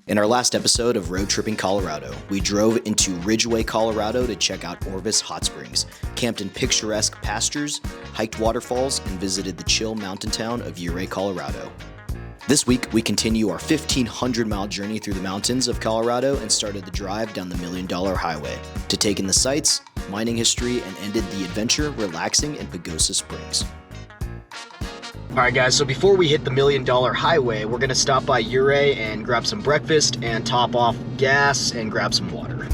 In our last episode of Road Tripping Colorado, we drove into Ridgeway, Colorado to check out Orvis Hot Springs, camped in picturesque pastures, hiked waterfalls, and visited the chill mountain town of Ouray, Colorado. This week, we continue our 1,500-mile journey through the mountains of Colorado and started the drive down the $1 Million Highway to take in the sights, mining history, and ended the adventure relaxing in Pagosa Springs. Alright guys, so before we hit the $1 Million Highway, we're going to stop by Ouray and grab some breakfast and top off gas and grab some water.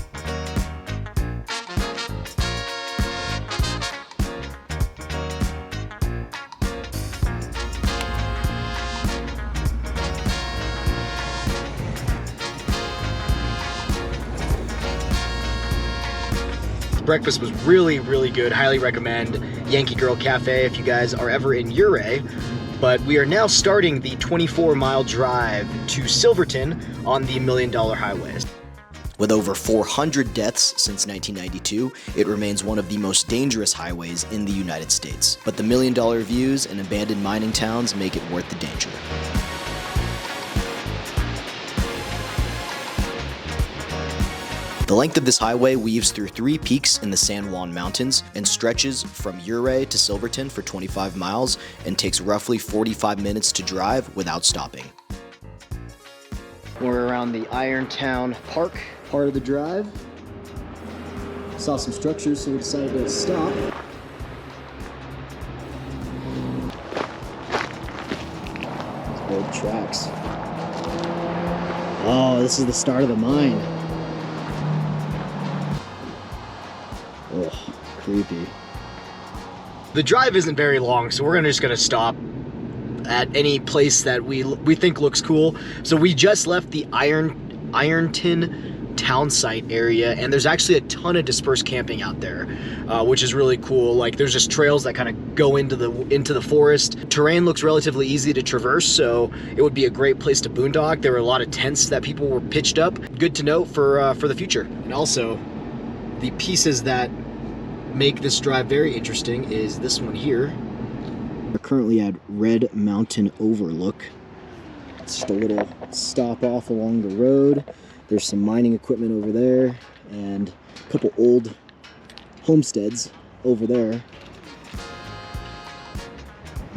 Breakfast was really good. Highly recommend Yankee Girl Cafe if you guys are ever in Ouray. But we are now starting the 24-mile drive to Silverton on the $1 Million Highway. With over 400 deaths since 1992, it remains one of the most dangerous highways in the United States. But the $1 Million views and abandoned mining towns make it worth the danger. The length of this highway weaves through 3 peaks in the San Juan Mountains and stretches from Ouray to Silverton for 25 miles and takes roughly 45 minutes to drive without stopping. We're around the Irontown Park part of the drive. Saw some structures, so we decided to stop. These old tracks. Oh, this is the start of the mine. Oh, creepy. The drive isn't very long, so we're just gonna stop at any place that we think looks cool. So we just left the Ironton town site area, and there's actually a ton of dispersed camping out there, which is really cool. Like, there's just trails that kind of go into the forest. Terrain looks relatively easy to traverse, so it would be a great place to boondock. There were a lot of tents that people were pitched up. Good to know for the future. And also, the pieces that make this drive very interesting is this one here. We're currently at Red Mountain Overlook. It's just a little stop off along the road. There's some mining equipment over there and a couple old homesteads over there.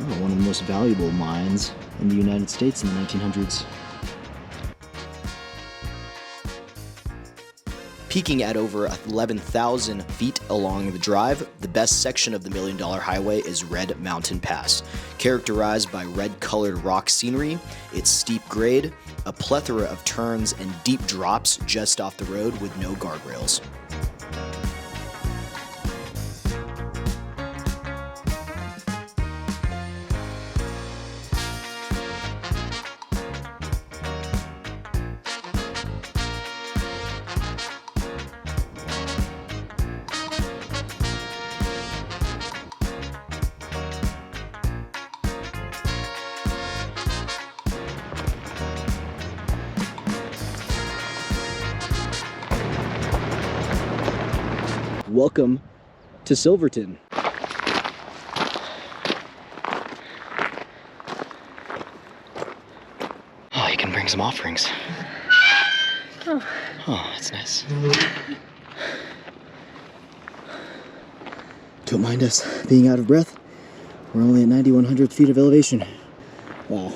Oh, one of the most valuable mines in the United States in the 1900s. Peaking at over 11,000 feet along the drive, the best section of the $1 Million Highway is Red Mountain Pass, characterized by red-colored rock scenery, its steep grade, a plethora of turns, and deep drops just off the road with no guardrails. Welcome to Silverton. Oh, you can bring some offerings. Oh, that's nice. Don't mind us being out of breath. We're only at 9,100 feet of elevation. Wow.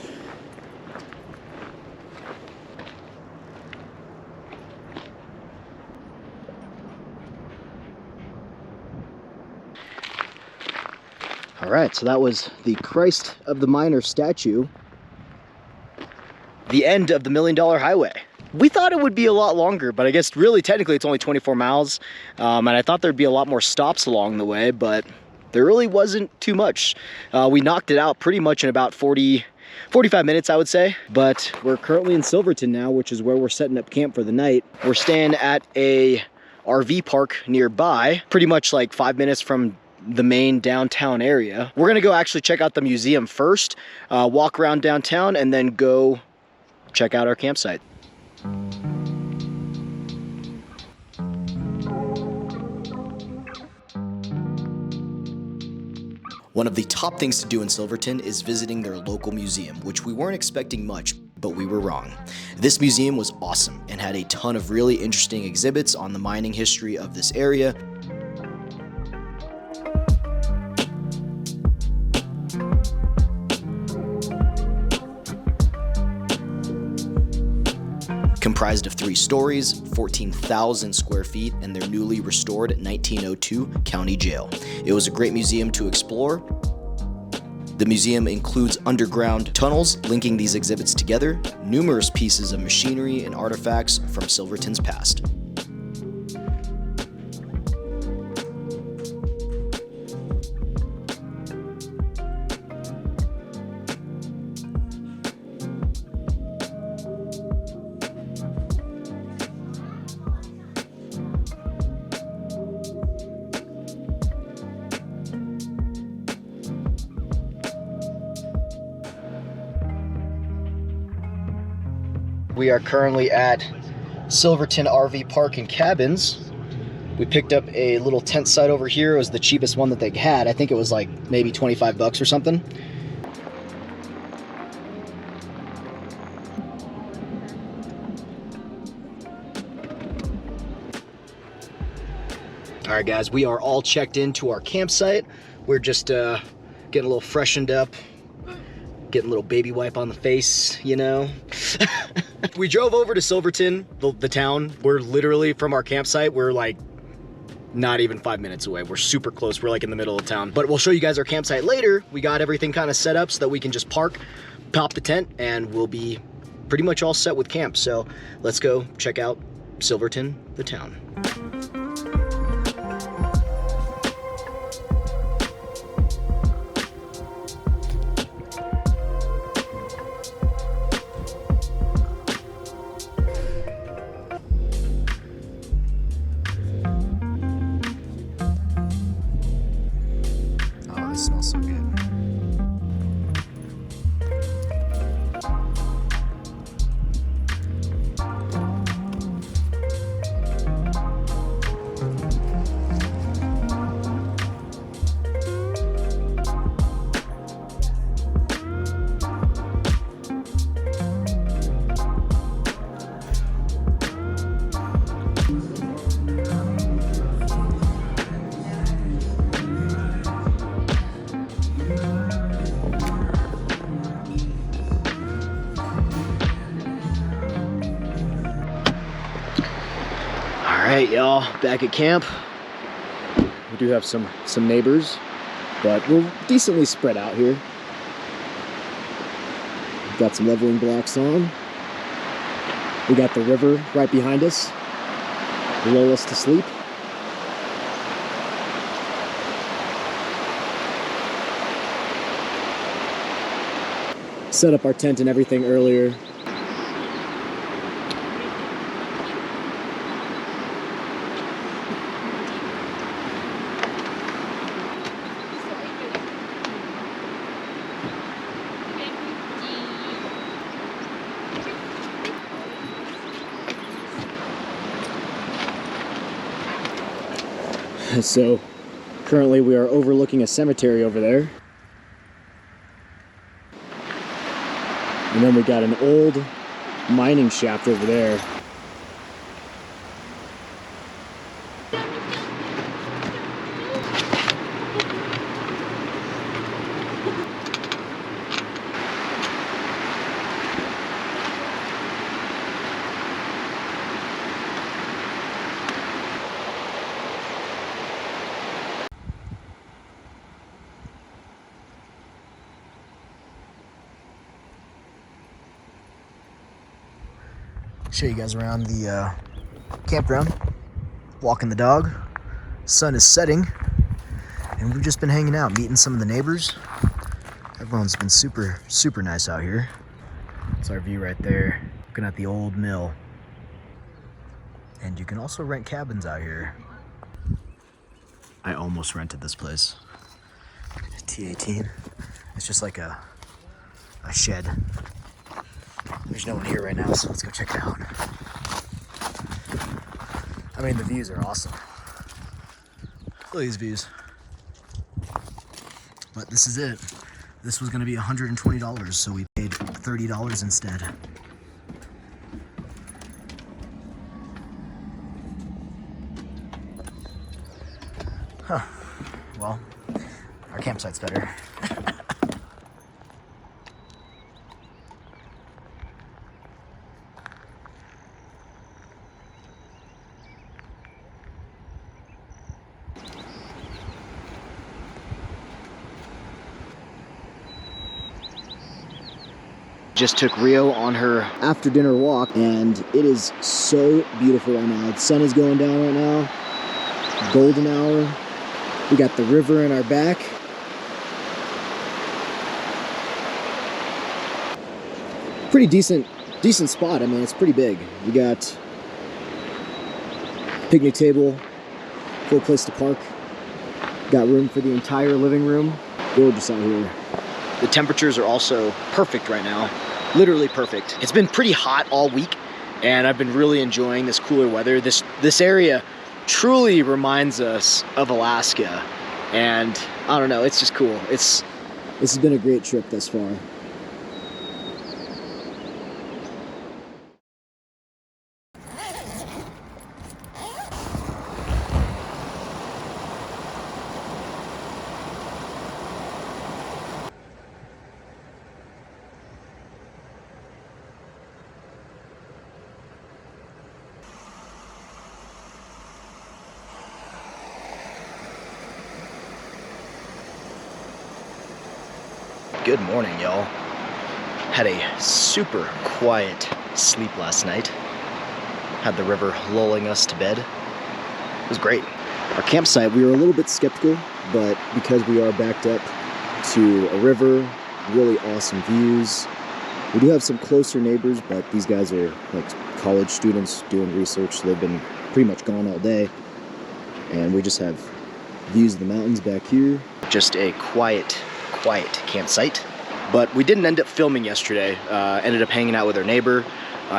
All right, so that was the Christ of the Miner statue. The end of the $1 Million Highway. We thought it would be a lot longer, but I guess really technically it's only 24 miles. And I thought there'd be a lot more stops along the way, but there really wasn't too much. We knocked it out pretty much in about 45 minutes, I would say. But we're currently in Silverton now, which is where we're setting up camp for the night. We're staying at a RV park nearby, pretty much like 5 minutes from the main downtown area. We're gonna go actually check out the museum first, walk around downtown, and then go check out our campsite. One of the top things to do in Silverton is visiting their local museum, which we weren't expecting much, but we were wrong. This museum was awesome and had a ton of really interesting exhibits on the mining history of this area. Comprised of 3 stories, 14,000 square feet, and their newly restored 1902 county jail. It was a great museum to explore. The museum includes underground tunnels linking these exhibits together, numerous pieces of machinery and artifacts from Silverton's past. We are currently at Silverton RV Park and Cabins. We picked up a little tent site over here. It was the cheapest one that they had. I think it was like maybe 25 bucks or something. All right, guys, we are all checked into our campsite. We're just getting a little freshened up, getting a little baby wipe on the face, you know. We drove over to Silverton, the town. We're literally, from our campsite, we're like not even 5 minutes away. We're super close. We're like in the middle of town. But we'll show you guys our campsite later. We got everything kind of set up so that we can just park, pop the tent, and we'll be pretty much all set with camp. So let's go check out Silverton, the town. Oh, it smells so good. All right, y'all, back at camp. We do have some neighbors, but we're decently spread out here. We've got some leveling blocks on. We got the river right behind us, lull us to sleep. Set up our tent and everything earlier. So currently we are overlooking a cemetery over there. And then we got an old mining shaft over there. Show you guys around the campground, walking the dog. Sun is setting, and we've just been hanging out, meeting some of the neighbors. Everyone's been super, super nice out here. That's our view right there, looking at the old mill. And you can also rent cabins out here. I almost rented this place. T18. It's just like a shed. There's no one here right now, so let's go check it out. I mean, the views are awesome. Look at these views. But this is it. This was gonna be $120, so we paid $30 instead. Well, our campsite's better. Just took Rio on her after dinner walk, and it is so beautiful right now. The sun is going down right now. Golden hour. We got the river in our back. Pretty decent spot. I mean, it's pretty big. We got picnic table, full place to park. Got room for the entire living room. Gorgeous out here. The temperatures are also perfect right now. Literally perfect. It's been pretty hot all week, and I've been really enjoying this cooler weather. This area truly reminds us of Alaska, and I don't know, it's just cool. This has been a great trip thus far. Good morning, y'all. Had a super quiet sleep last night. Had the river lulling us to bed. It was great. Our campsite, we were a little bit skeptical, but because we are backed up to a river, really awesome views. We do have some closer neighbors, but these guys are like college students doing research, so they've been pretty much gone all day. And we just have views of the mountains back here. Just a quiet campsite. But we didn't end up filming yesterday. Ended up hanging out with our neighbor,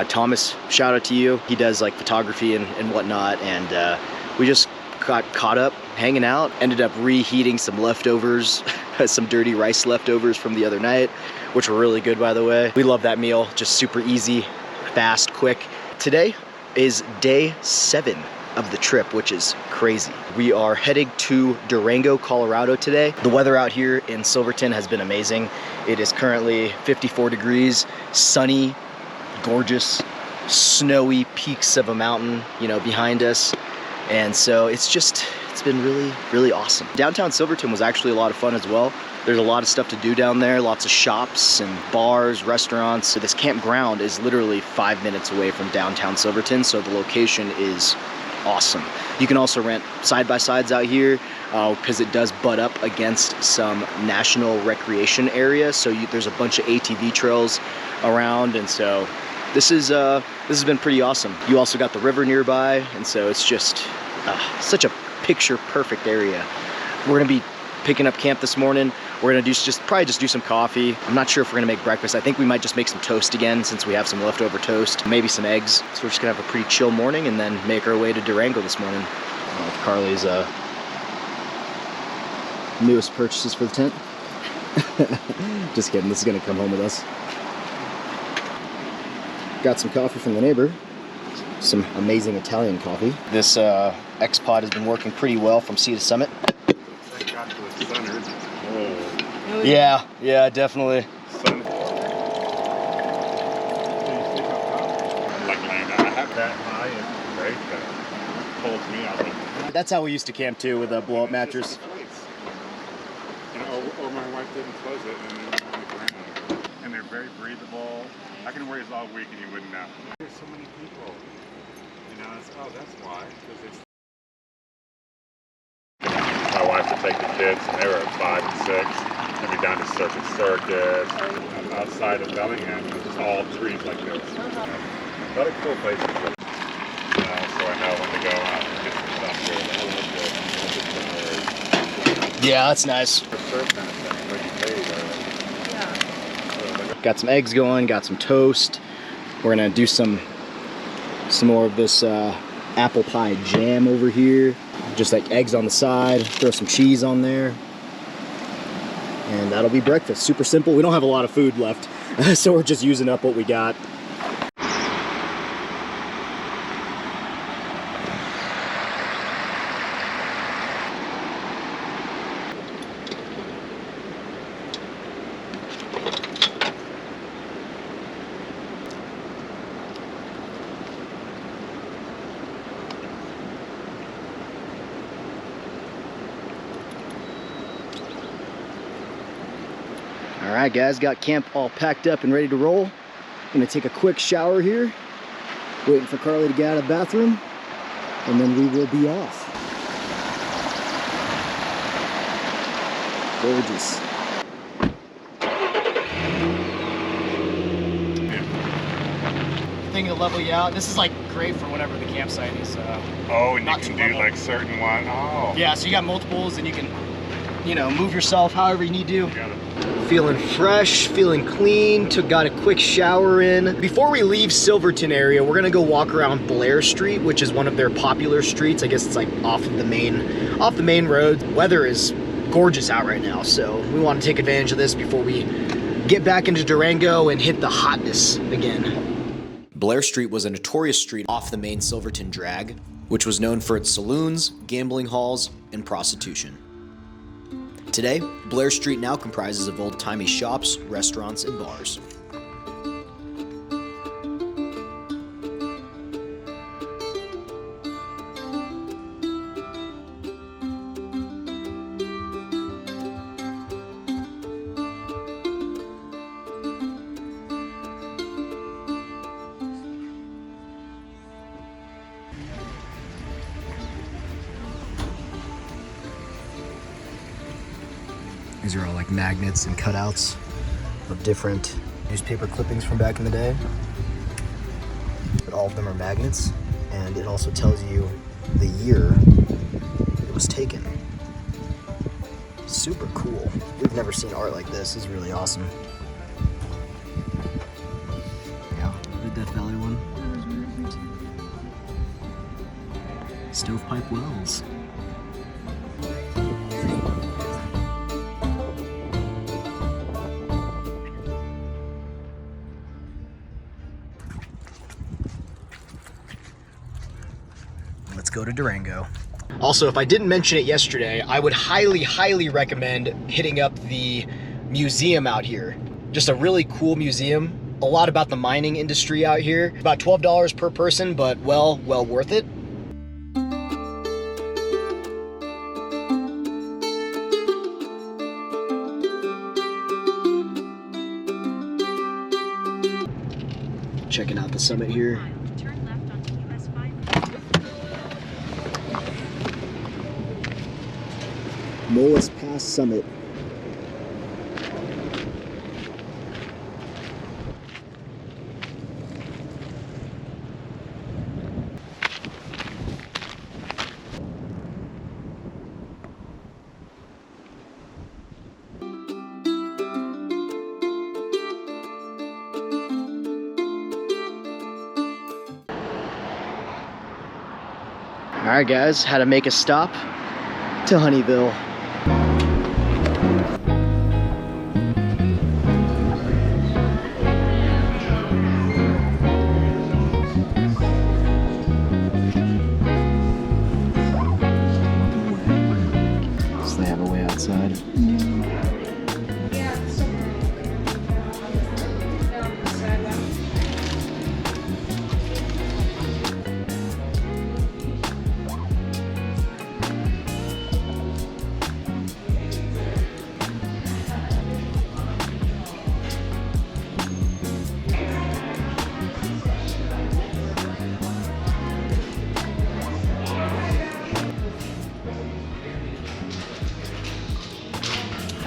Thomas. Shout out to you. He does like photography and whatnot, and we just got caught up hanging out. Ended up reheating some leftovers, some dirty rice leftovers from the other night, which were really good, by the way. We love that meal. Just super easy, fast, quick. Today is day 7 of the trip, which is crazy. We are heading to Durango, Colorado today. The weather out here in Silverton has been amazing. It is currently 54 degrees, sunny, gorgeous, snowy peaks of a mountain, you know, behind us. And so it's been really, really awesome. Downtown Silverton was actually a lot of fun as well. There's a lot of stuff to do down there, lots of shops and bars, restaurants. So this campground is literally 5 minutes away from downtown Silverton, so the location is awesome. You can also rent side-by-sides out here because it does butt up against some national recreation area. So there's a bunch of ATV trails around, and so this has been pretty awesome. You also got the river nearby, and so it's just such a picture-perfect area. We're gonna be picking up camp this morning. We're gonna probably just do some coffee. I'm not sure if we're gonna make breakfast. I think we might just make some toast again since we have some leftover toast, maybe some eggs. So we're just gonna have a pretty chill morning and then make our way to Durango this morning. Carly's newest purchases for the tent. Just kidding, this is gonna come home with us. Got some coffee from the neighbor. Some amazing Italian coffee. This X-Pod has been working pretty well from sea to summit. Yeah, definitely. That's how we used to camp too, with a blow-up mattress. Or my wife didn't close it, and then on the ground. And they're very breathable. I can wear these all week, and you wouldn't know. There's so many people. You know, that's why. My wife would take the kids, and they were 5 and 6. And be down to Circus. Outside of Bellingham, it's just all trees like this. A lot of cool places. So I know when to go out and get some stuff here. Yeah, that's nice. Got some eggs going, got some toast. We're gonna do some more of this apple pie jam over here. Just like eggs on the side, throw some cheese on there. And that'll be breakfast. Super simple. We don't have a lot of food left, so we're just using up what we got. All right, guys, got camp all packed up and ready to roll. Gonna take a quick shower here, waiting for Carly to get out of the bathroom, and then we will be off. Gorgeous. Thing to level you out. This is like great for whenever the campsite is. Oh, and you not can too do level. like certain one. Oh. Yeah, so you got multiples, and you can, you know, move yourself however you need to. You got it. Feeling fresh, feeling clean, got a quick shower in. Before we leave Silverton area, we're gonna go walk around Blair Street, which is one of their popular streets. I guess it's like off the main road. Weather is gorgeous out right now, so we want to take advantage of this before we get back into Durango and hit the hotness again. Blair Street was a notorious street off the main Silverton drag, which was known for its saloons, gambling halls, and prostitution. Today, Blair Street now comprises of old-timey shops, restaurants, and bars. These are all like magnets and cutouts of different newspaper clippings from back in the day. But all of them are magnets, and it also tells you the year it was taken. Super cool. We've never seen art like this. This is really awesome. Yeah, the Death Valley one. Stovepipe Wells. Let's go to Durango. Also, if I didn't mention it yesterday, I would highly recommend hitting up the museum out here. Just a really cool museum. A lot about the mining industry out here. About $12 per person, but well worth it. Checking out the summit here. Turn left onto US 5. Molas Pass Summit. All right, guys, had to make a stop to Honeyville. So they have a way outside.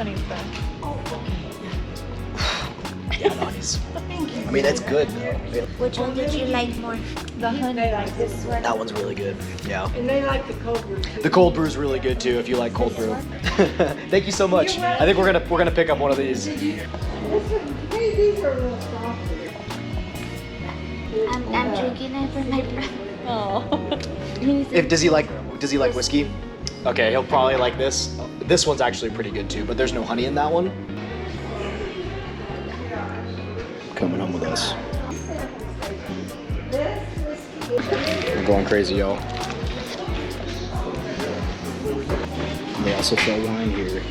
Honey's back. Yeah, nice. I mean, that's good though. Which one did you like more? The honey. Like this one. That one's really good. Yeah. And they like the cold brew too. The cold brew is really good too if you like cold brew. Thank you so much. I think we're gonna pick up one of these. These are a little softer. I'm drinking it for my brother. Oh. Does he like whiskey? Okay, he'll probably like this. This one's actually pretty good too, but there's no honey in that one. Coming on with us. We're going crazy, y'all. And they also sell wine here.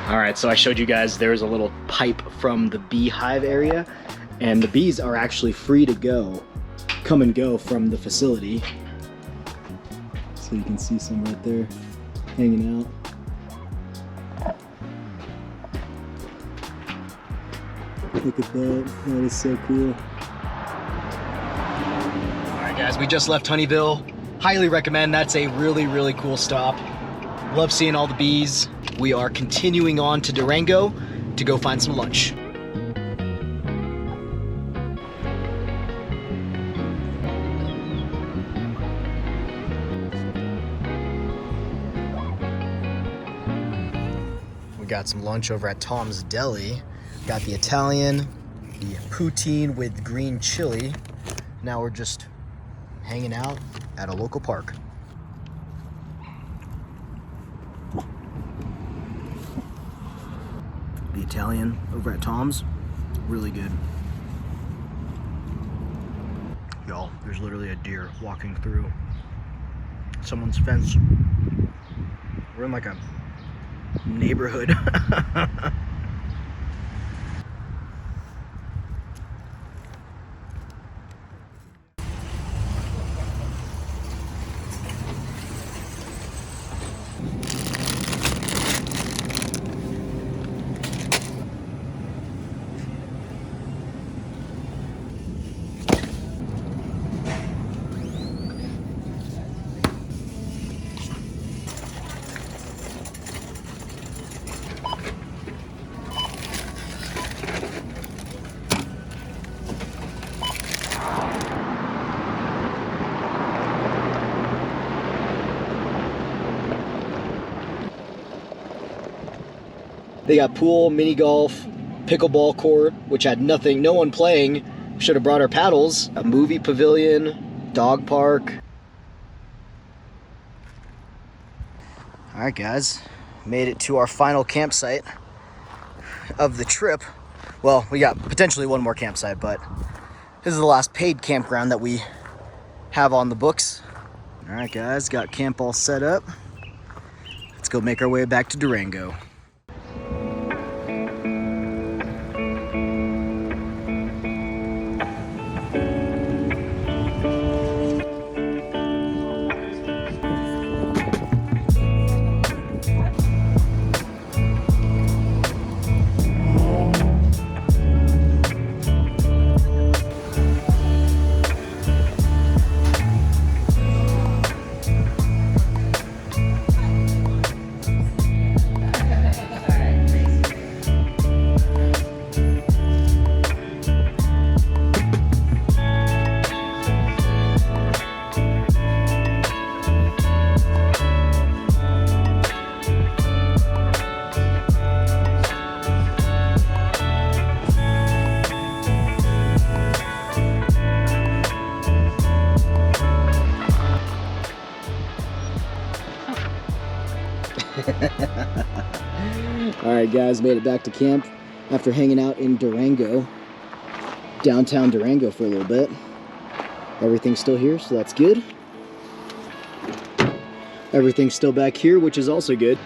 All right, so I showed you guys there's a little pipe from the beehive area, and the bees are actually free to come and go from the facility. So you can see some right there hanging out. Look at that. That is so cool. Alright guys, we just left Honeyville. Highly recommend. That's a really, really cool stop. Love seeing all the bees. We are continuing on to Durango to go find some lunch. We got some lunch over at Tom's Deli. Got the Italian, the poutine with green chili. Now we're just hanging out at a local park. The Italian over at Tom's, really good. Y'all, there's literally a deer walking through someone's fence. We're in like a neighborhood. They got pool, mini golf, pickleball court, which had nothing, no one playing. Should have brought our paddles. A movie pavilion, dog park. All right, guys, made it to our final campsite of the trip. Well, we got potentially one more campsite, but this is the last paid campground that we have on the books. All right, guys, got camp all set up. Let's go make our way back to Durango. Alright guys, made it back to camp after hanging out in Durango, downtown Durango for a little bit. Everything's still here, so that's good. Everything's still back here, which is also good.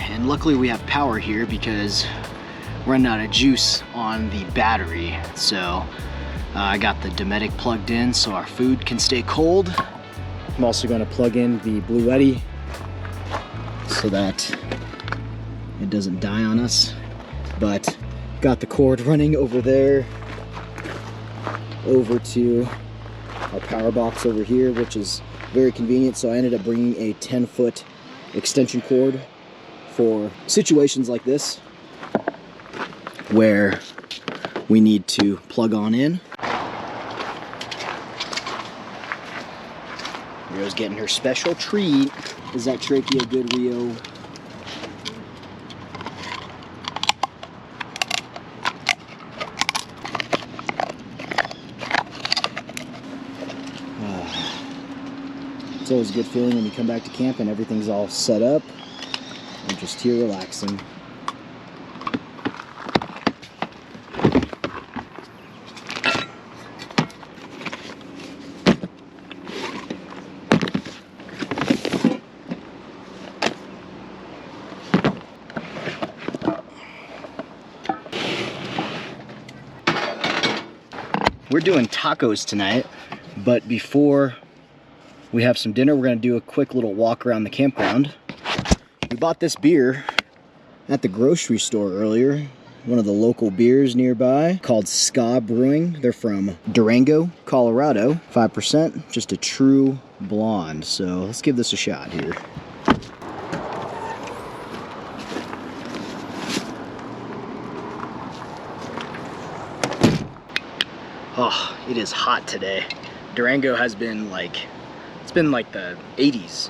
And luckily we have power here because we're running out of juice on the battery. So I got the Dometic plugged in so our food can stay cold. I'm also going to plug in the Blue Yeti so that it doesn't die on us. But got the cord running over there over to our power box over here, which is very convenient. So I ended up bringing a 10-foot extension cord for situations like this where we need to plug on in. Rio's getting her special treat. Is that trachea good, Rio? It's always a good feeling when you come back to camp and everything's all set up. I'm just here relaxing. We're doing tacos tonight, but before we have some dinner, we're gonna do a quick little walk around the campground. We bought this beer at the grocery store earlier, one of the local beers nearby, called Ska Brewing. They're from Durango, Colorado, 5%, just a true blonde. So let's give this a shot here. Oh, it is hot today. Durango has been like, it's been like the 80s.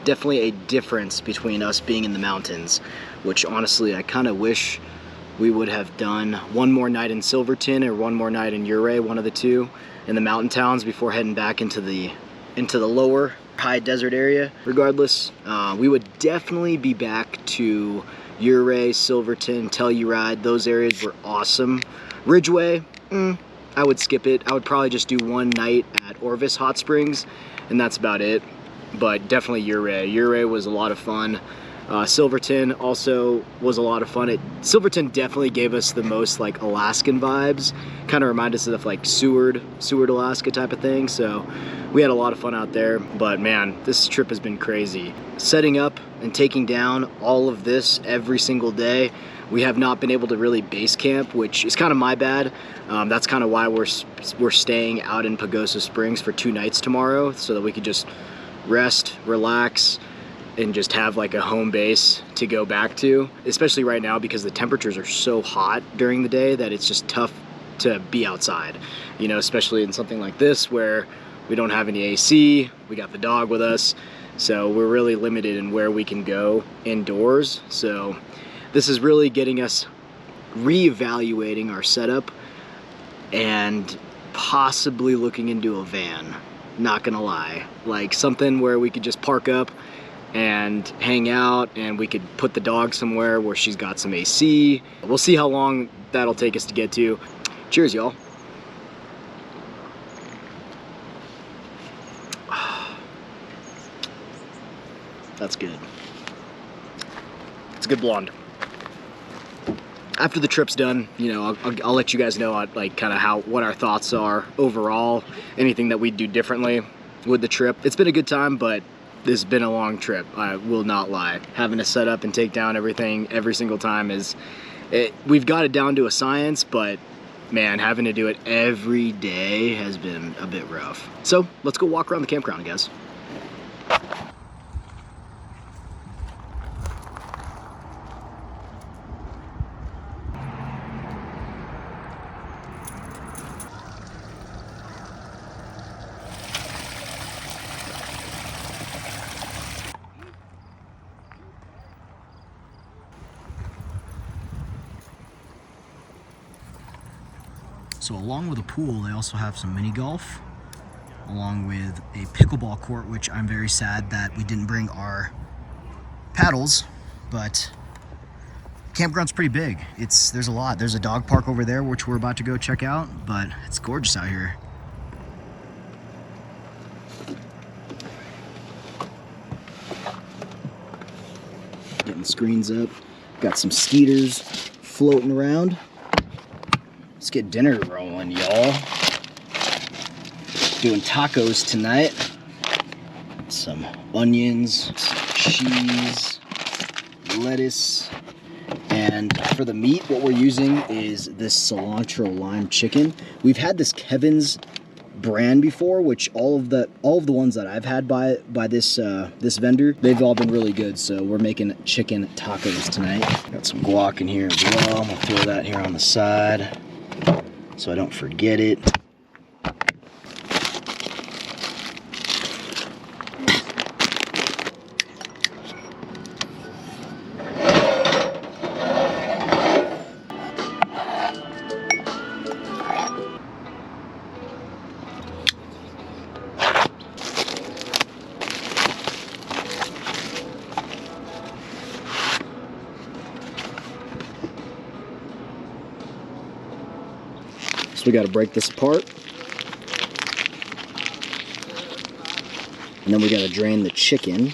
Definitely a difference between us being in the mountains, which honestly I kind of wish we would have done one more night in Silverton or one more night in Ouray, one of the two, in the mountain towns before heading back into the lower high desert area. Regardless, we would definitely be back to Ouray, Silverton, Telluride. Those areas were awesome. Ridgeway, I would skip it. I would probably just do one night at Orvis Hot Springs, and that's about it. But definitely Ouray. Ouray was a lot of fun. Silverton also was a lot of fun. Silverton definitely gave us the most like Alaskan vibes. Kind of reminded us of like Seward, Alaska type of thing. So we had a lot of fun out there. But man, this trip has been crazy. Setting up and taking down all of this every single day. We have not been able to really base camp, which is kind of my bad. That's kind of why we're staying out in Pagosa Springs for 2 nights tomorrow, so that we could just rest, relax, and just have like a home base to go back to, especially right now because the temperatures are so hot during the day that it's just tough to be outside, you know, especially in something like this where we don't have any AC, we got the dog with us, so we're really limited in where we can go indoors. So this is really getting us reevaluating our setup and possibly looking into a van. Not gonna lie, like something where we could just park up and hang out, and we could put the dog somewhere where she's got some AC. We'll see how long that'll take us to get to. Cheers, y'all. That's good. It's a good blonde. After the trip's done, you know, I'll let you guys know like kind of what our thoughts are overall, anything that we'd do differently with the trip. It's been a good time, but this has been a long trip. I will not lie. Having to set up and take down everything every single time we've got it down to a science, but man, having to do it every day has been a bit rough. So let's go walk around the campground, guys. So along with a pool, they also have some mini golf, along with a pickleball court, which I'm very sad that we didn't bring our paddles, but campground's pretty big. There's a lot. There's a dog park over there, which we're about to go check out, but it's gorgeous out here. Getting the screens up. Got some skeeters floating around. Let's get dinner rolling, y'all. Doing tacos tonight. Some onions, cheese, lettuce, and for the meat, what we're using is this cilantro lime chicken. We've had this Kevin's brand before, which all of the ones that I've had by this this vendor, they've all been really good. So we're making chicken tacos tonight. Got some guac in here as well. I'm gonna throw that here on the side so I don't forget it. So we got to break this apart, and then we got to drain the chicken.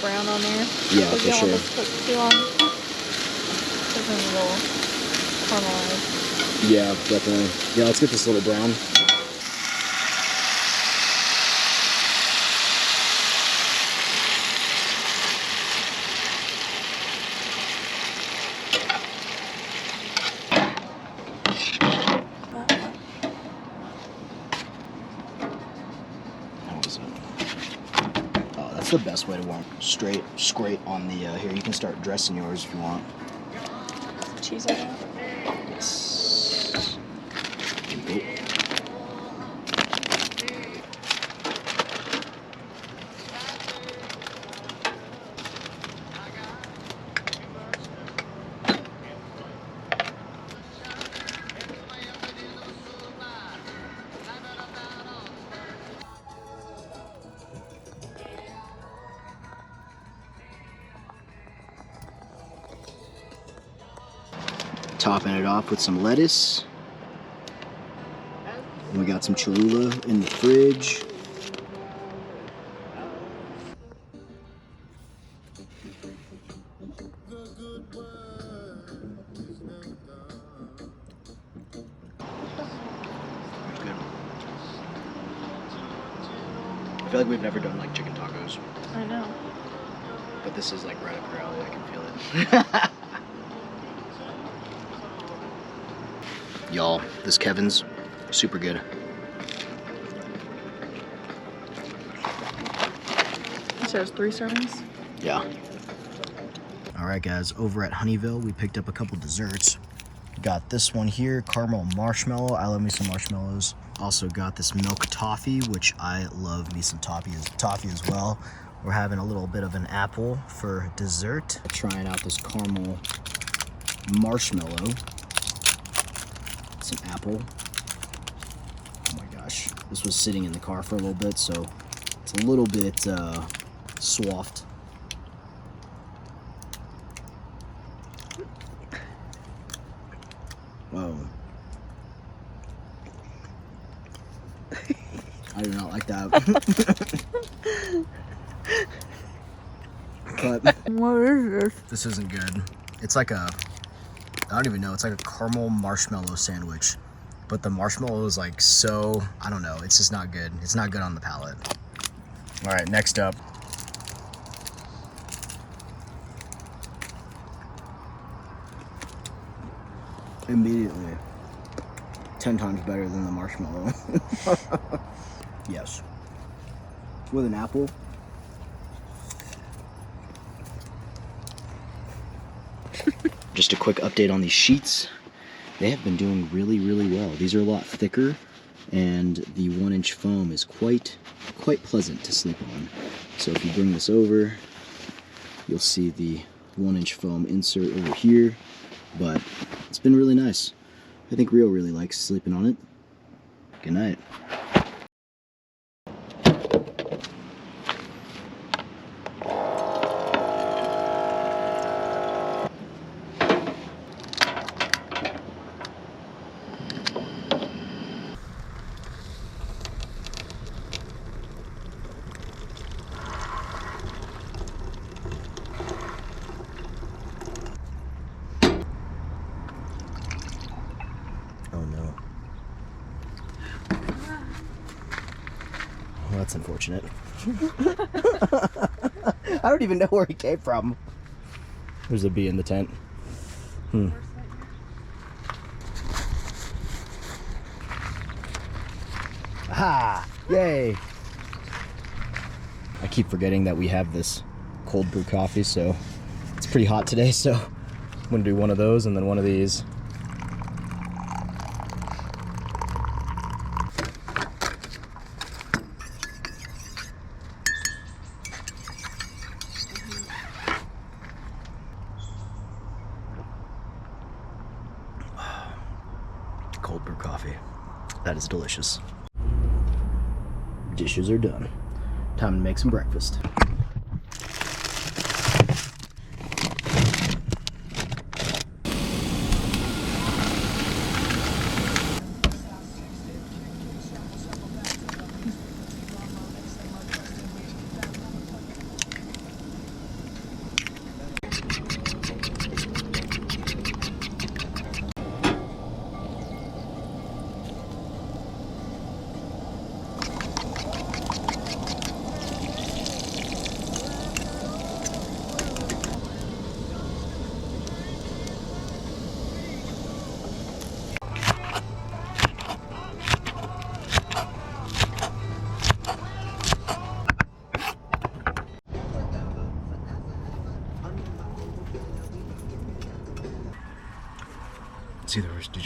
brown on there. Yeah, Because for you don't sure. want this cooked too long. Because then it'll caramelize. Yeah, definitely. Yeah, let's get this a little brown. How is it? Oh, that's the best way to warm. Straight on the, here, you can start dressing yours if you want. Cheese on that. Yes. There you go. Topping it off with some lettuce. And we got some Cholula in the fridge. Good. I feel like we've never done like chicken tacos, I know. but this is like right up your alley. I can feel it. Y'all, this Kevin's super good. It says 3 servings. Yeah. All right, guys, over at Honeyville, we picked up a couple desserts. Got this one here, caramel marshmallow. I love me some marshmallows. Also got this milk toffee, which I love me some toffee as well. We're having a little bit of an apple for dessert. Trying out this caramel marshmallow. Some apple. Oh my gosh. This was sitting in the car for a little bit, so it's a little bit soft. Whoa. I do not like that. But What is this? this isn't good. It's like a, I don't even know, it's like a caramel marshmallow sandwich. But the marshmallow is like so, I don't know, it's just not good. It's not good on the palate. All right, next up. Immediately 10 times better than the marshmallow. Yes. With an apple. Just a quick update on these sheets. They have been doing really, really well. These are a lot thicker, and the 1-inch foam is quite pleasant to sleep on. So if you bring this over, you'll see the 1-inch foam insert over here, but it's been really nice. I think Rio really likes sleeping on it. Good night. Oh no. Well, that's unfortunate. I don't even know where he came from. There's a bee in the tent. Aha! Yay! I keep forgetting that we have this cold brew coffee, so it's pretty hot today, so I'm gonna do one of those and then one of these. Cold brew coffee. That is delicious. Dishes are done. Time to make some breakfast.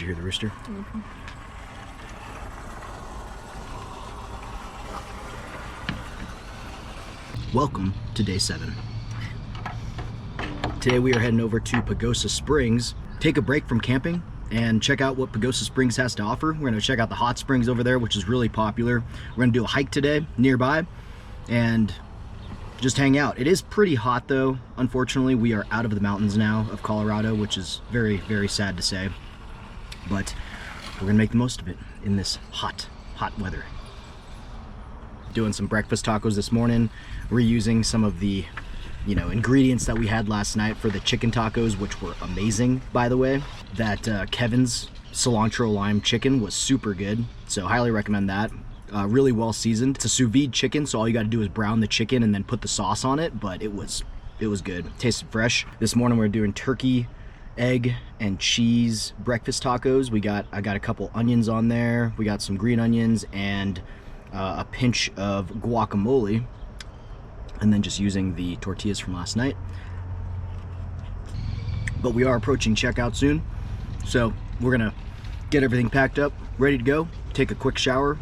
you hear the rooster? Welcome to day 7. Today we are heading over to Pagosa Springs, take a break from camping and check out what Pagosa Springs has to offer. We're gonna check out the hot springs over there, which is really popular. We're gonna do a hike today nearby and just hang out. It is pretty hot though. Unfortunately, we are out of the mountains now of Colorado, which is very, very sad to say. But we're gonna make the most of it in this hot weather. Doing some breakfast tacos this morning, reusing some of the ingredients that we had last night for the chicken tacos, which were amazing, by the way. That Kevin's cilantro lime chicken was super good, so highly recommend that. Really well seasoned. It's a sous vide chicken, so all you got to do is brown the chicken and then put the sauce on it, but it was good. Tasted fresh. This morning we're doing turkey, egg, and cheese breakfast tacos. I got a couple onions on there. We got some green onions and a pinch of guacamole, and then just using the tortillas from last night. But we are approaching checkout soon, so we're gonna get everything packed up, ready to go, take a quick shower,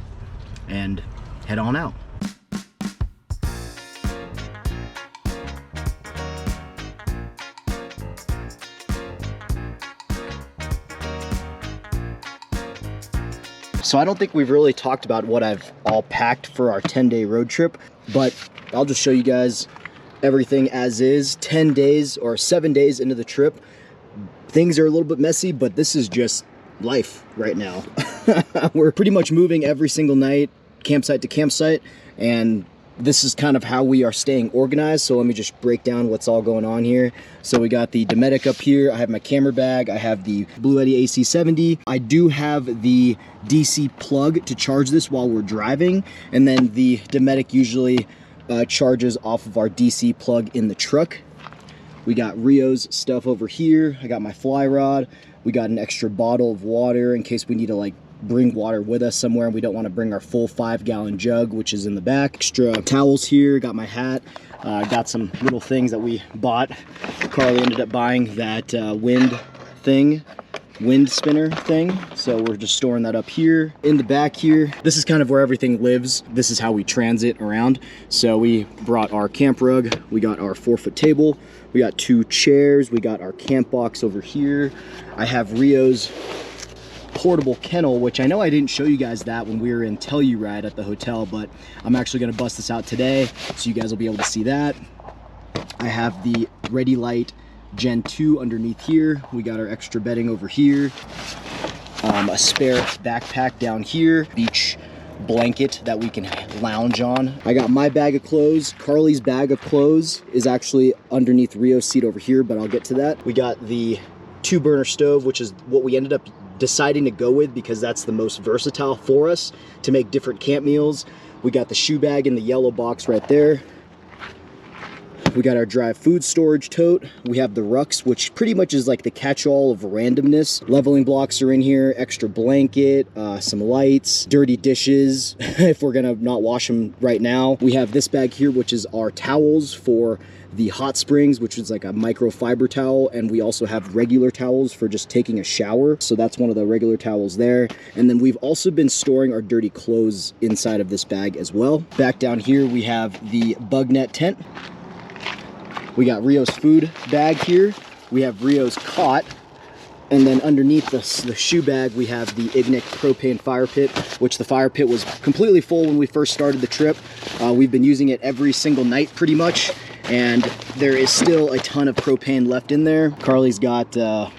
and head on out. So I don't think we've really talked about what I've all packed for our 10-day road trip, but I'll just show you guys everything as is. 10 days or 7 days into the trip. Things are a little bit messy, but this is just life right now. We're pretty much moving every single night, campsite to campsite, and this is kind of how we are staying organized. So let me just break down what's all going on here. So we got the Dometic up here. I have my camera bag. I have the Blue Yeti AC70. I do have the DC plug to charge this while we're driving. And then the Dometic usually charges off of our DC plug in the truck. We got Rio's stuff over here. I got my fly rod. We got an extra bottle of water in case we need to bring water with us somewhere and we don't want to bring our full 5-gallon jug, which is in the back. Extra towels here, got my hat, got some little things that we bought. Carly ended up buying that wind spinner thing, so we're just storing that up here. In the back here, this is kind of where everything lives. This is how we transit around. So we brought our camp rug, we got our 4-foot table, we got 2 chairs, we got our camp box over here. I have Rio's portable kennel, which I know I didn't show you guys that when we were in Telluride at the hotel, but I'm actually going to bust this out today so you guys will be able to see that. I have the Ready Light Gen 2 underneath here. We got our extra bedding over here, a spare backpack down here, beach blanket that we can lounge on. I got my bag of clothes. Carly's bag of clothes is actually underneath Rio's seat over here, but I'll get to that. We got the 2-burner stove, which is what we ended up deciding to go with because that's the most versatile for us to make different camp meals. We got the shoe bag in the yellow box right there. We got our dry food storage tote. We have the rucks, which pretty much is like the catch-all of randomness. Leveling blocks are in here, extra blanket, some lights, dirty dishes if we're gonna not wash them right now. We have this bag here, which is our towels for the hot springs, which is like a microfiber towel, and we also have regular towels for just taking a shower. So that's one of the regular towels there. And then we've also been storing our dirty clothes inside of this bag as well. Back down here, we have the bug net tent. We got Rio's food bag here. We have Rio's cot. And then underneath the shoe bag, we have the Ignic propane fire pit, which the fire pit was completely full when we first started the trip. We've been using it every single night pretty much, and there is still a ton of propane left in there. Carly's got a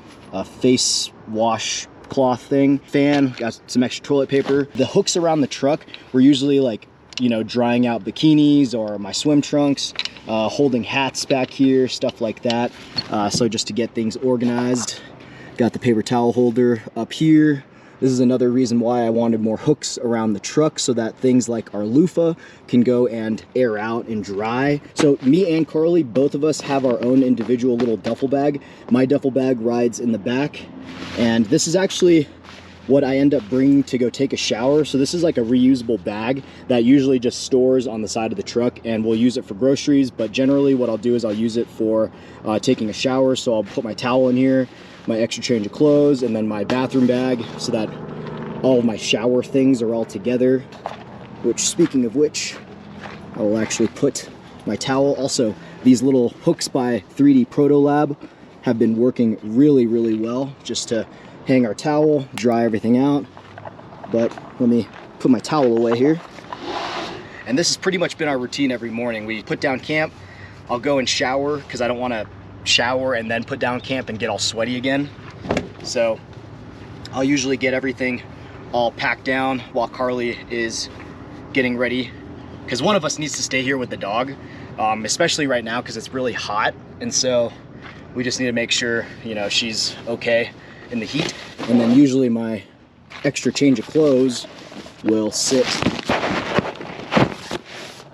face wash cloth thing, fan, got some extra toilet paper. The hooks around the truck were usually drying out bikinis or my swim trunks, holding hats back here, stuff like that. So just to get things organized. Got the paper towel holder up here. This is another reason why I wanted more hooks around the truck so that things like our loofah can go and air out and dry. So me and Carly, both of us have our own individual little duffel bag. My duffel bag rides in the back, and this is actually what I end up bringing to go take a shower. So this is like a reusable bag that usually just stores on the side of the truck, and we'll use it for groceries, but generally what I'll do is I'll use it for taking a shower. So I'll put my towel in here, my extra change of clothes, and then my bathroom bag so that all of my shower things are all together. Which, speaking of which, I will actually put my towel. Also, these little hooks by 3D Proto Lab have been working really, really well just to hang our towel, dry everything out. But let me put my towel away here. And this has pretty much been our routine every morning. We put down camp, I'll go and shower because I don't want to shower and then put down camp and get all sweaty again. So I'll usually get everything all packed down while Carly is getting ready, because one of us needs to stay here with the dog, especially right now because it's really hot, and so we just need to make sure, you know, she's okay in the heat. And then usually my extra change of clothes will sit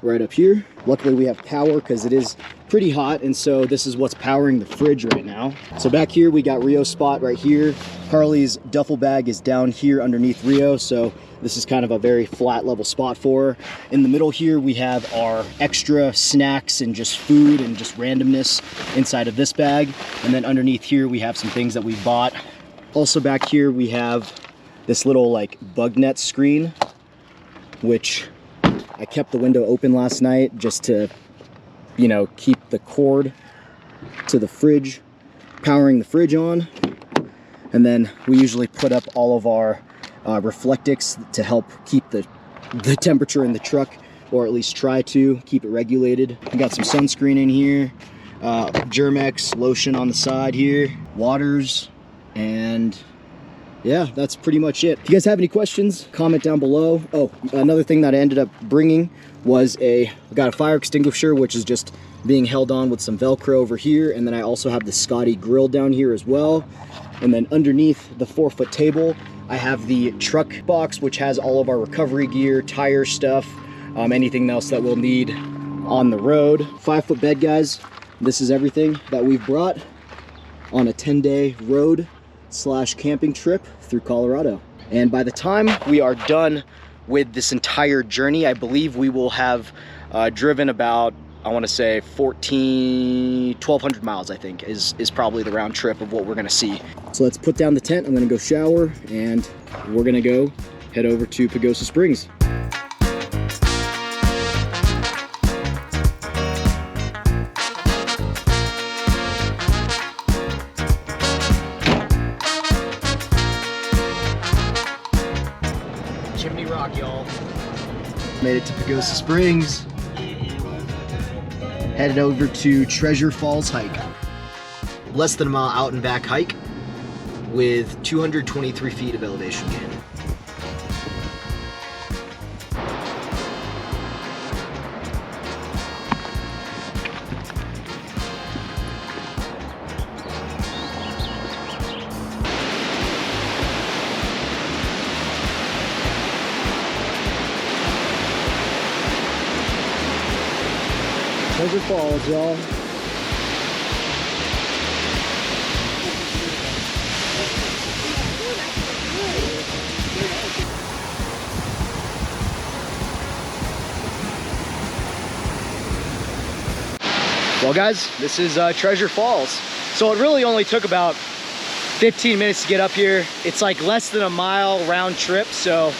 right up here. Luckily we have power because it is pretty hot, and so this is what's powering the fridge right now. So back here we got Rio's spot right here. Carly's duffel bag is down here underneath Rio, so this is kind of a very flat level spot for her. In the middle here we have our extra snacks and just food and just randomness inside of this bag, and then underneath here we have some things that we bought. Also back here we have this little like bug net screen, which I kept the window open last night just to, you know, keep the cord to the fridge, powering the fridge on. And then we usually put up all of our Reflectix to help keep the temperature in the truck, or at least try to keep it regulated. We got some sunscreen in here, Germex lotion on the side here, waters, and yeah, that's pretty much it. If you guys have any questions, comment down below. Oh, another thing that I ended up bringing was I got a fire extinguisher, which is just being held on with some Velcro over here. And then I also have the Scotty grill down here as well. And then underneath the 4-foot table, I have the truck box, which has all of our recovery gear, tire stuff, anything else that we'll need on the road. 5-foot bed, guys. This is everything that we've brought on a 10-day road / camping trip through Colorado. And by the time we are done with this entire journey, I believe we will have driven about, I want to say 1,200 miles, I think is probably the round trip of what we're gonna see. So let's put down the tent. I'm gonna go shower, and we're gonna go head over to Pagosa Springs. Chimney Rock, y'all. Made it to Pagosa Springs. Headed over to Treasure Falls hike. Less than a mile out and back hike with 223 feet of elevation gain. Treasure Falls, y'all. Well guys, this is Treasure Falls. So it really only took about 15 minutes to get up here. It's like less than a mile round trip, so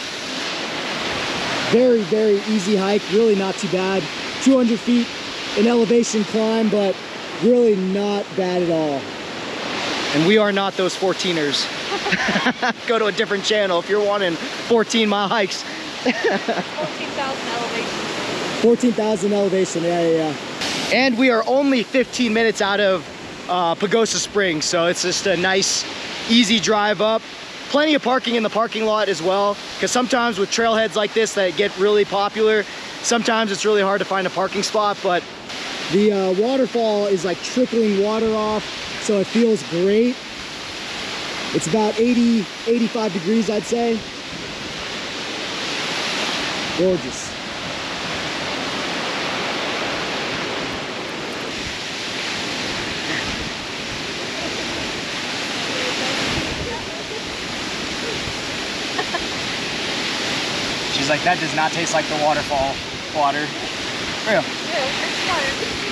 very, very easy hike, really not too bad. 200 feet an elevation climb, but really not bad at all. And we are not those 14ers. Go to a different channel if you're wanting 14-mile hikes. 14,000 elevation. 14,000 elevation, yeah. And we are only 15 minutes out of Pagosa Springs, so it's just a nice, easy drive up. Plenty of parking in the parking lot as well, because sometimes with trailheads like this that get really popular, sometimes it's really hard to find a parking spot, but the waterfall is like trickling water off, so it feels great. It's about 80, 85 degrees, I'd say. Gorgeous. She's like, that does not taste like the waterfall water. Real.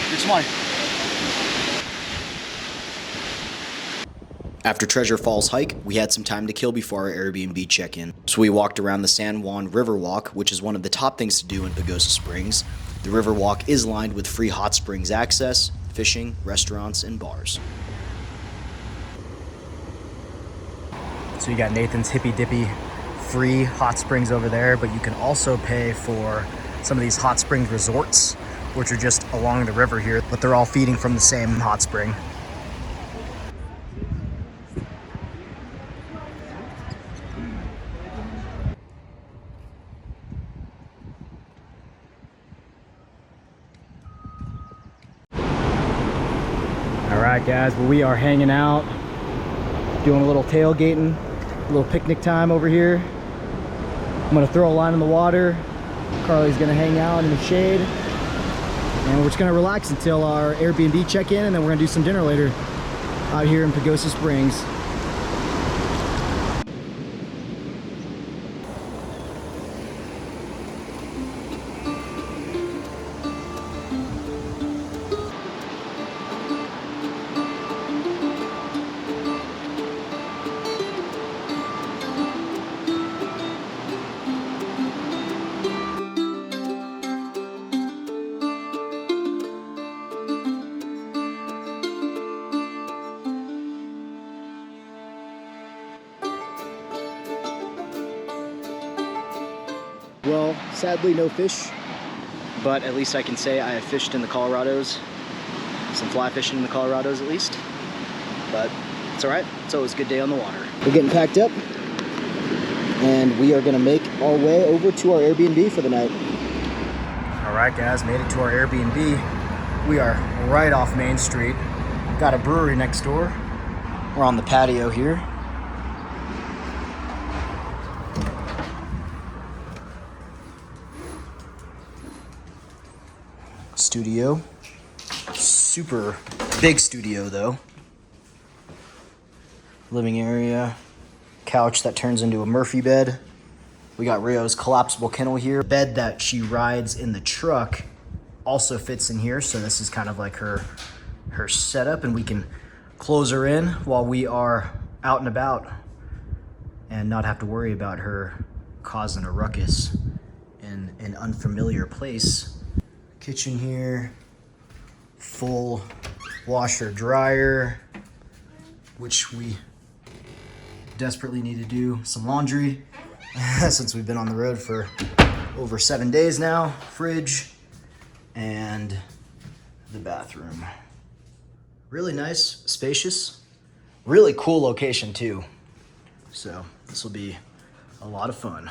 You're smart. After Treasure Falls hike, we had some time to kill before our Airbnb check-in. So we walked around the San Juan River Walk, which is one of the top things to do in Pagosa Springs. The river walk is lined with free hot springs access, fishing, restaurants, and bars. So you got Nathan's Hippy Dippy free hot springs over there, but you can also pay for some of these hot springs resorts, which are just along the river here, but they're all feeding from the same hot spring. All right, guys, well, we are hanging out, doing a little tailgating, a little picnic time over here. I'm gonna throw a line in the water. Carly's gonna hang out in the shade, and we're just gonna relax until our Airbnb check-in, and then we're gonna do some dinner later out here in Pagosa Springs. Well, sadly no fish, but at least I can say I have fished in the Colorados. Some fly fishing in the Colorados at least. But it's all right, it's always a good day on the water. We're getting packed up, and we are gonna make our way over to our Airbnb for the night. All right, guys, made it to our Airbnb. We are right off Main Street. Got a brewery next door. We're on the patio here. Studio. Super big studio though. Living area. Couch that turns into a Murphy bed. We got Rio's collapsible kennel here. Bed that she rides in the truck also fits in here, so this is kind of like her setup, and we can close her in while we are out and about and not have to worry about her causing a ruckus in an unfamiliar place. Kitchen here, full washer dryer, which we desperately need to do some laundry since we've been on the road for over 7 days now. Fridge and the bathroom. Really nice, spacious, really cool location too. So this will be a lot of fun.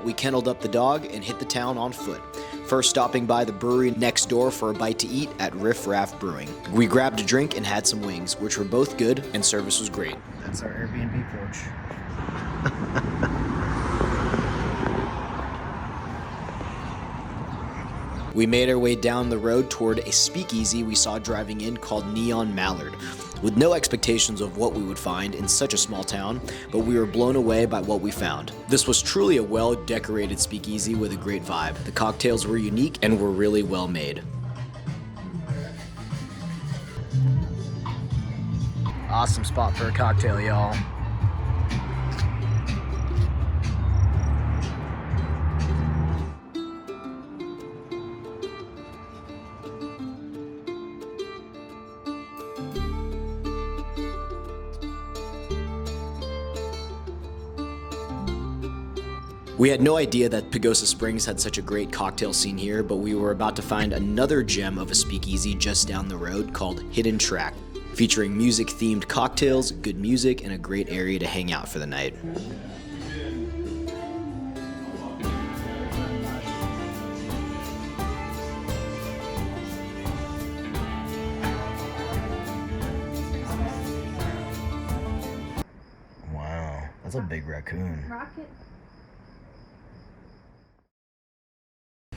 We kenneled up the dog and hit the town on foot. First stopping by the brewery next door for a bite to eat at Riff Raff Brewing. We grabbed a drink and had some wings, which were both good, and service was great. That's our Airbnb porch. We made our way down the road toward a speakeasy we saw driving in called Neon Mallard. With no expectations of what we would find in such a small town, but we were blown away by what we found. This was truly a well-decorated speakeasy with a great vibe. The cocktails were unique and were really well made. Awesome spot for a cocktail, y'all. We had no idea that Pagosa Springs had such a great cocktail scene here, but we were about to find another gem of a speakeasy just down the road called Hidden Track, featuring music-themed cocktails, good music, and a great area to hang out for the night. Wow, that's a big raccoon. Rocket.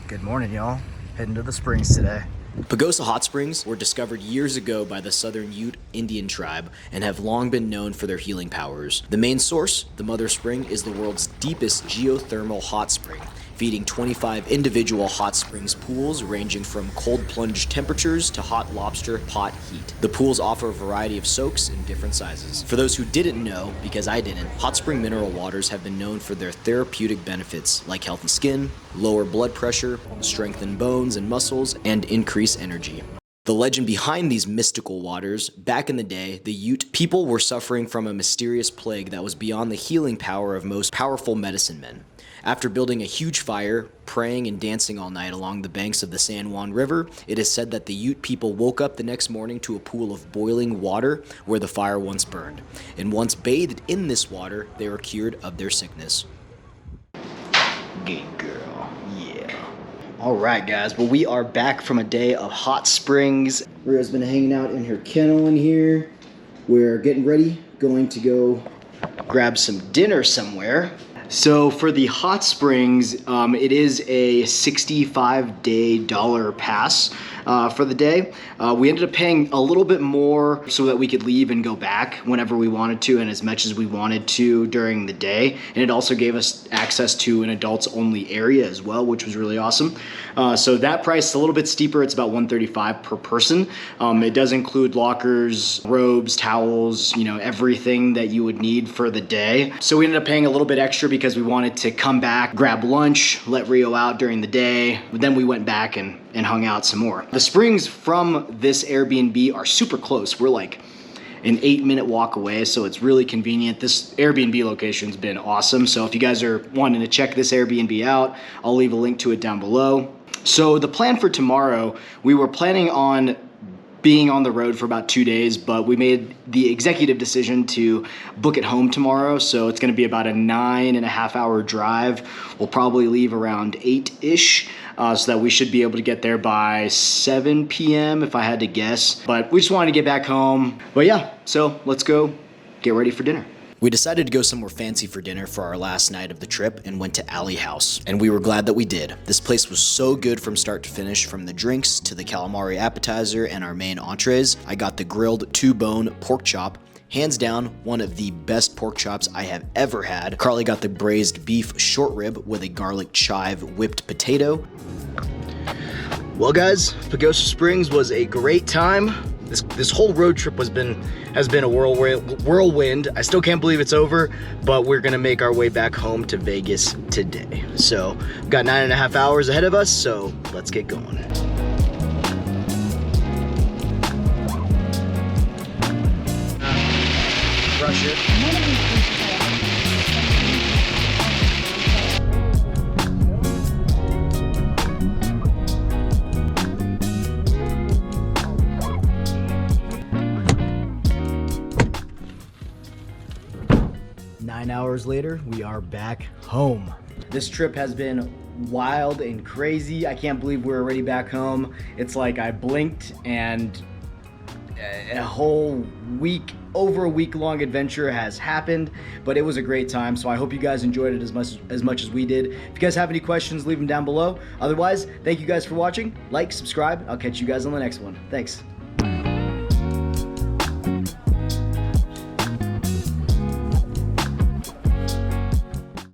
Good morning, y'all. Heading to the springs today. Pagosa Hot Springs were discovered years ago by the Southern Ute Indian tribe and have long been known for their healing powers. The main source, the Mother Spring, is the world's deepest geothermal hot spring. feeding 25 individual hot springs pools ranging from cold plunge temperatures to hot lobster pot heat. The pools offer a variety of soaks in different sizes. For those who didn't know, because I didn't, hot spring mineral waters have been known for their therapeutic benefits like healthy skin, lower blood pressure, strengthen bones and muscles, and increase energy. The legend behind these mystical waters: back in the day, the Ute people were suffering from a mysterious plague that was beyond the healing power of most powerful medicine men. After building a huge fire, praying and dancing all night along the banks of the San Juan River, it is said that the Ute people woke up the next morning to a pool of boiling water where the fire once burned. And once bathed in this water, they were cured of their sickness. Good girl, yeah. All right, guys, well, we are back from a day of hot springs. Rhea's been hanging out in her kennel in here. We're getting ready, going to go grab some dinner somewhere. So for the hot springs, it is a $65 dollar pass for the day. We ended up paying a little bit more so that we could leave and go back whenever we wanted to and as much as we wanted to during the day. And it also gave us access to an adults only area as well, which was really awesome. So that price is a little bit steeper. It's about $135 per person. It does include lockers, robes, towels, everything that you would need for the day. So we ended up paying a little bit extra because we wanted to come back, grab lunch, let Rio out during the day. But then we went back and hung out some more. The springs from this Airbnb are super close. We're like an 8-minute walk away, so it's really convenient. This Airbnb location's been awesome. So if you guys are wanting to check this Airbnb out, I'll leave a link to it down below. So the plan for tomorrow, we were planning on being on the road for about 2 days, but we made the executive decision to book it home tomorrow. So it's gonna be about a 9.5-hour drive. We'll probably leave around 8-ish, so that we should be able to get there by 7 p.m. if I had to guess. But we just wanted to get back home. But yeah, so let's go get ready for dinner. We decided to go somewhere fancy for dinner for our last night of the trip and went to Alley House. And we were glad that we did. This place was so good from start to finish, from the drinks to the calamari appetizer and our main entrees. I got the grilled 2-bone pork chop. Hands down, one of the best pork chops I have ever had. Carly got the braised beef short rib with a garlic chive whipped potato. Well, guys, Pagosa Springs was a great time. This whole road trip has been a whirlwind. I still can't believe it's over, but we're gonna make our way back home to Vegas today. So we've got 9.5 hours ahead of us, so let's get going. Brush it. 9 hours later, we are back home. This trip has been wild and crazy. I can't believe we're already back home. It's like I blinked and a whole week, over a week-long adventure has happened, but it was a great time. So I hope you guys enjoyed it as much as we did. If you guys have any questions, leave them down below. Otherwise, thank you guys for watching. Like, subscribe. I'll catch you guys on the next one. Thanks.